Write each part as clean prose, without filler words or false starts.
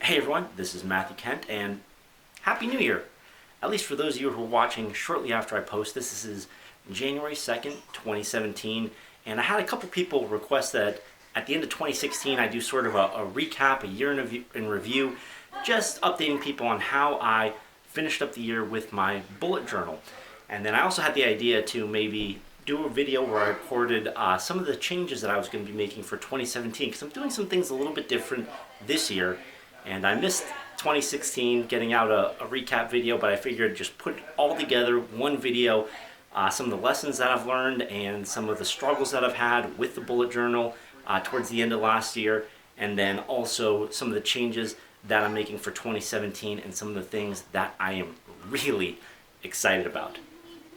Hey everyone, this is Matthew Kent, and Happy New Year! At least for those of you who are watching shortly after I post this is January 2nd, 2017, and I had a couple people request that at the end of 2016 I do sort of a recap, a year in review, just updating people on how I finished up the year with my bullet journal. And then I also had the idea to maybe do a video where I recorded some of the changes that I was going to be making for 2017, because I'm doing some things a little bit different this year. And I missed 2016 getting out a recap video, but I figured just put it all together, one video, some of the lessons that I've learned and some of the struggles that I've had with the bullet journal towards the end of last year, and then also some of the changes that I'm making for 2017 and some of the things that I am really excited about.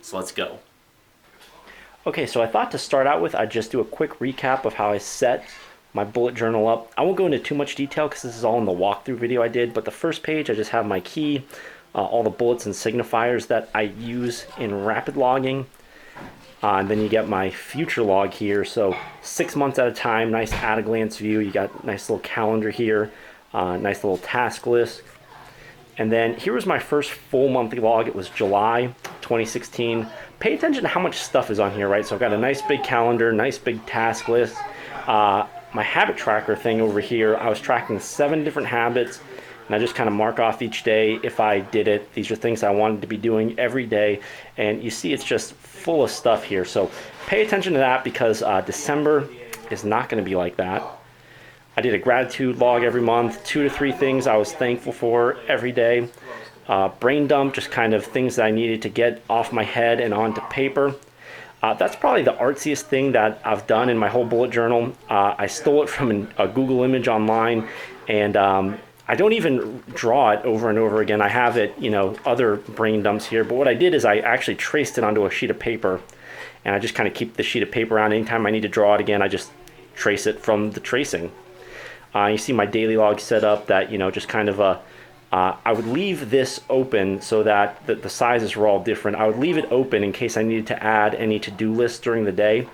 So let's go. Okay, so I thought to start out with, I'd just do a quick recap of how I set my bullet journal up. I won't go into too much detail because this is all in the walkthrough video I did, but the first page I just have my key, all the bullets and signifiers that I use in rapid logging. And then you get my future log here, so 6 months at a time, nice at a glance view. You got a nice little calendar here, nice little task list. And then here was my first full monthly log. It was July 2016. Pay attention to how much stuff is on here, right? So I've got a nice big calendar, nice big task list. My habit tracker thing over here, I was tracking 7 different habits, and I just kind of mark off each day if I did it. These are things I wanted to be doing every day, and you see it's just full of stuff here. So pay attention to that, because December is not going to be like that. I did a gratitude log every month, 2 to 3 things I was thankful for every day. Brain dump, just kind of things that I needed to get off my head and onto paper. That's probably the artsiest thing that I've done in my whole bullet journal. I stole it from a Google image online, and I don't even draw it over and over again. I have it, other brain dumps here, but what I did is I actually traced it onto a sheet of paper, and I just kind of keep the sheet of paper around. Anytime I need to draw it again, I just trace it from the tracing. You see my daily log set up that, just kind of I would leave this open so that the sizes were all different. I would leave it open in case I needed to add any to-do lists during the day,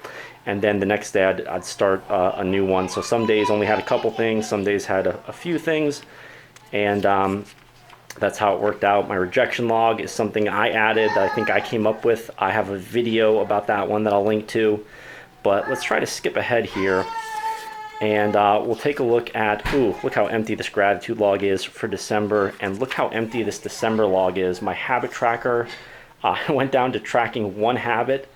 and then the next day I'd start a new one. So some days only had a couple things, some days had a few things, and that's how it worked out. My rejection log is something I added that I think I came up with. I have a video about that one that I'll link to, but let's try to skip ahead here. And we'll take a look at, look how empty this gratitude log is for December, and look how empty this December log is. My habit tracker, I went down to tracking 1 habit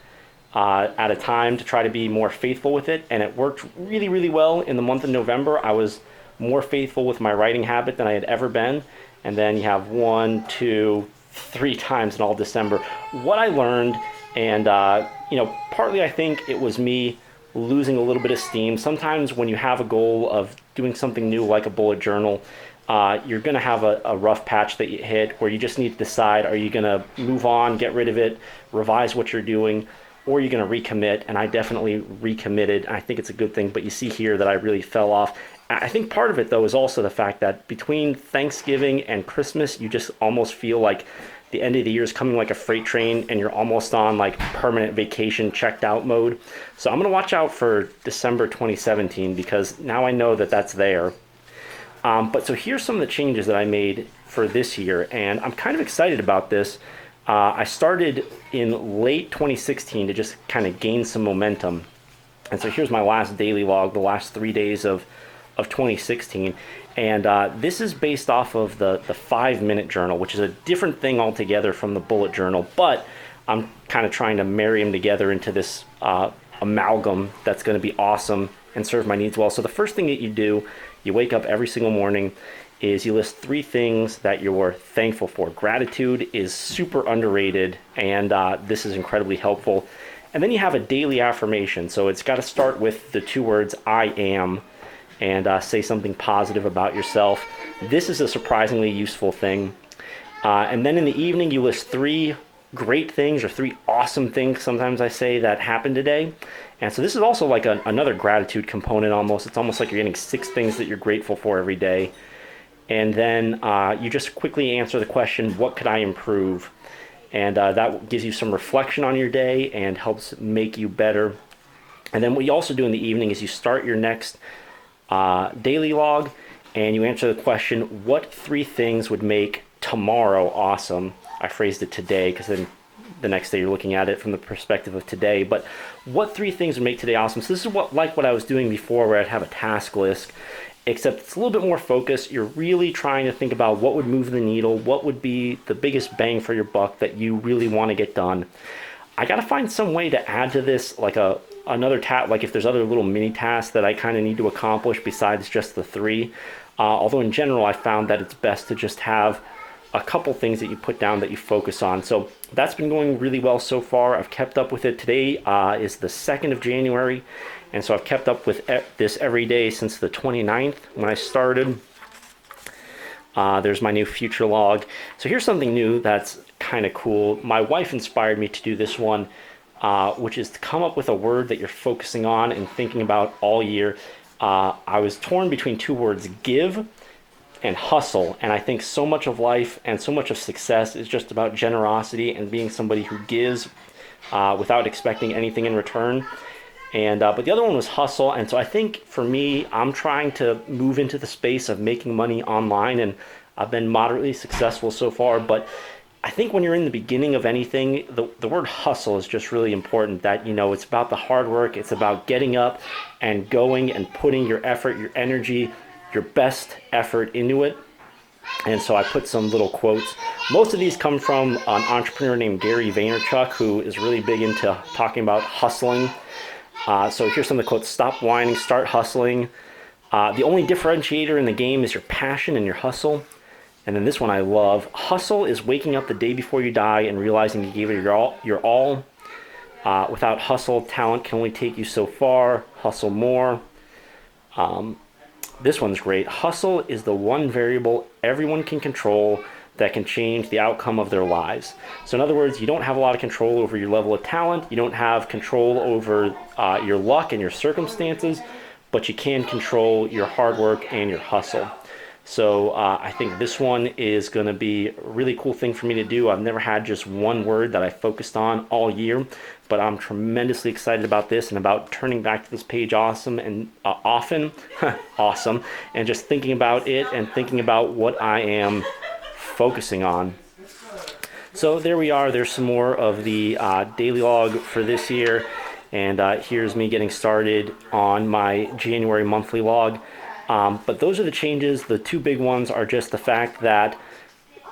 at a time to try to be more faithful with it, and it worked really, really well. In the month of November, I was more faithful with my writing habit than I had ever been. And then you have 1, 2, 3 times in all December. What I learned, and partly I think it was me losing a little bit of steam. Sometimes when you have a goal of doing something new like a bullet journal, you're going to have a rough patch that you hit where you just need to decide, are you going to move on, get rid of it, revise what you're doing, or are you going to recommit? And I definitely recommitted. I think it's a good thing, but you see here that I really fell off. I think part of it, though, is also the fact that between Thanksgiving and Christmas, you just almost feel like the end of the year is coming like a freight train, and you're almost on like permanent vacation checked out mode. So I'm going to watch out for December 2017, because now I know that that's there. But so here's some of the changes that I made for this year, and I'm kind of excited about this. I started in late 2016 to just kind of gain some momentum. And so here's my last daily log, the last 3 days of 2016. And this is based off of the 5-minute journal, which is a different thing altogether from the bullet journal, but I'm kind of trying to marry them together into this amalgam that's going to be awesome and serve my needs well. So the first thing that you do, you wake up every single morning, is you list 3 things that you're thankful for. Gratitude is super underrated, and this is incredibly helpful. And then you have a daily affirmation. So it's got to start with the 2 words, I am, and say something positive about yourself. This is a surprisingly useful thing. And then in the evening, you list 3 great things, or 3 awesome things, sometimes I say, that happened today. And so this is also like another gratitude component almost. It's almost like you're getting 6 things that you're grateful for every day. And then you just quickly answer the question, what could I improve? And that gives you some reflection on your day and helps make you better. And then what you also do in the evening is you start your next daily log, and you answer the question, what 3 things would make tomorrow awesome? I phrased it today because then the next day you're looking at it from the perspective of today. But what 3 things would make today awesome? So this is what I was doing before, where I'd have a task list, except it's a little bit more focused. You're really trying to think about what would move the needle, what would be the biggest bang for your buck that you really want to get done. I got to find some way to add to this, like another task, like if there's other little mini tasks that I kind of need to accomplish besides just the 3. Although in general, I found that it's best to just have a couple things that you put down that you focus on. So that's been going really well so far. I've kept up with it. Today is the 2nd of January. And so I've kept up with this every day since the 29th when I started. There's my new future log. So here's something new that's kind of cool. My wife inspired me to do this one, which is to come up with a word that you're focusing on and thinking about all year. I was torn between 2 words, give and hustle. And I think so much of life and so much of success is just about generosity and being somebody who gives without expecting anything in return. And but the other one was hustle. And so I think for me, I'm trying to move into the space of making money online, and I've been moderately successful so far. But I think when you're in the beginning of anything, the word hustle is just really important. That, you know, it's about the hard work. It's about getting up and going and putting your effort, your energy, your best effort into it. And so I put some little quotes. Most of these come from an entrepreneur named Gary Vaynerchuk, who is really big into talking about hustling. So here's some of the quotes. Stop whining, start hustling. The only differentiator in the game is your passion and your hustle. And then this one I love. Hustle is waking up the day before you die and realizing you gave it your all. Without hustle, talent can only take you so far. Hustle more. This one's great. Hustle is the one variable everyone can control that can change the outcome of their lives. So in other words, you don't have a lot of control over your level of talent. You don't have control over your luck and your circumstances, but you can control your hard work and your hustle. So I think this one is going to be a really cool thing for me to do. I've never had just one word that I focused on all year, but I'm tremendously excited about this and about turning back to this page often, awesome, and just thinking about it and thinking about what I am focusing on. So there we are. There's some more of the daily log for this year, and here's me getting started on my January monthly log. But those are the changes. The 2 big ones are just the fact that,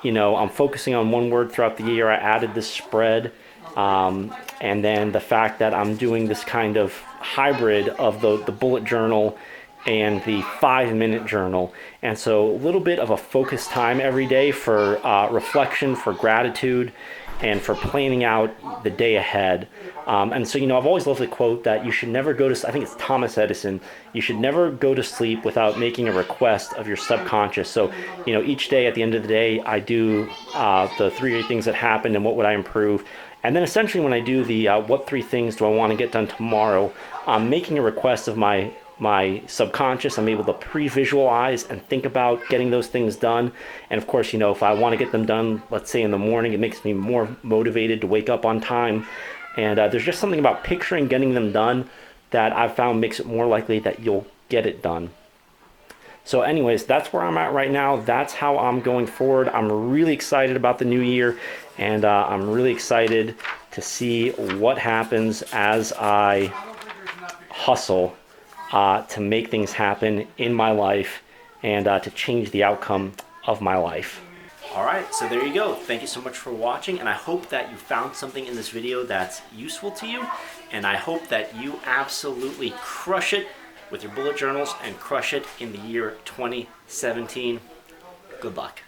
you know, I'm focusing on one word throughout the year. I added this spread, and then the fact that I'm doing this kind of hybrid of the bullet journal and the 5-minute journal. And so a little bit of a focused time every day for reflection, for gratitude, and for planning out the day ahead. And so, you know, I've always loved the quote that you should never go to, I think it's Thomas Edison, you should never go to sleep without making a request of your subconscious. So, you know, each day at the end of the day, I do the 3 things that happened and what would I improve. And then essentially when I do the what 3 things do I want to get done tomorrow, I'm making a request of my subconscious. I'm able to pre-visualize and think about getting those things done. And of course, you know, if I want to get them done, let's say in the morning, it makes me more motivated to wake up on time. And there's just something about picturing getting them done that I've found makes it more likely that you'll get it done. So anyways, that's where I'm at right now. That's how I'm going forward. I'm really excited about the new year, and I'm really excited to see what happens as I hustle to make things happen in my life and to change the outcome of my life. All right, so there you go. Thank you so much for watching, and I hope that you found something in this video that's useful to you, and I hope that you absolutely crush it with your bullet journals and crush it in the year 2017. Good luck.